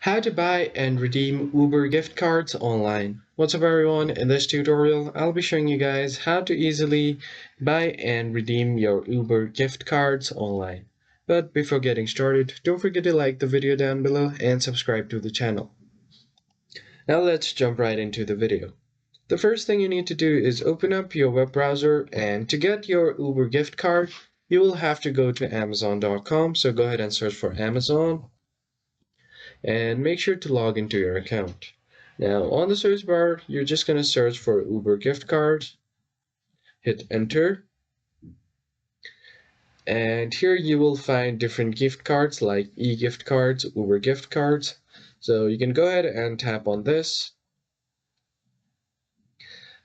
How to buy and redeem Uber gift cards online. What's up everyone, in this tutorial I'll be showing you guys how to easily buy and redeem your Uber gift cards online. But before getting started, don't forget to like the video down below and subscribe to the channel. Now let's jump right into the video. The first thing you need to do is open up your web browser, and to get your Uber gift card you will have to go to Amazon.com. So go ahead and search for Amazon and make sure to log into your account. Now on the search bar, you're just going to search for Uber gift card, hit enter, and here you will find different gift cards like e-gift cards, Uber gift cards. So you can go ahead and tap on this.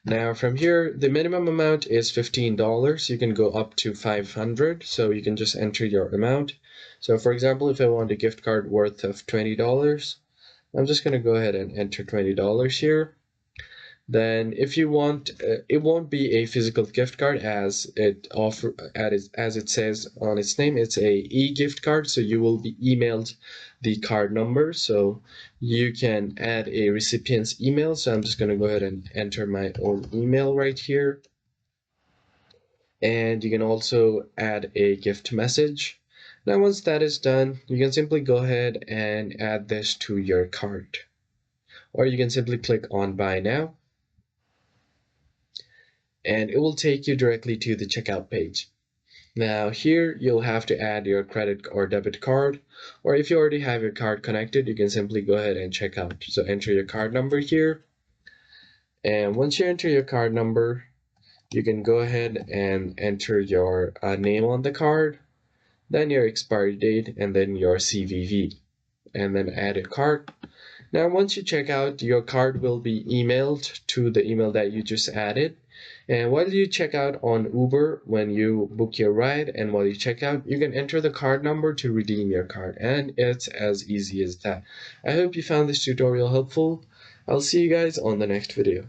Now from here, the minimum amount is $15. You can go up to 500, so you can just enter your amount. So for example, if I want a gift card worth of $20, I'm just going to go ahead and enter $20 here. Then if you want, it won't be a physical gift card as it says on its name. It's a e-gift card, so you will be emailed the card number, so you can add a recipient's email. So I'm just going to go ahead and enter my own email right here, and you can also add a gift message. Now once that is done, you can simply go ahead and add this to your cart, or you can simply click on buy now, and it will take you directly to the checkout page. Now here you'll have to add your credit or debit card, or if you already have your card connected, you can simply go ahead and check out. So enter your card number here, and once you enter your card number, you can go ahead and enter your name on the card, then your expiry date, and then your CVV, and then add a card. Now once you check out, your card will be emailed to the email that you just added. And while you check out on Uber, when you book your ride and while you check out, you can enter the card number to redeem your card, and it's as easy as that. I hope you found this tutorial helpful. I'll see you guys on the next video.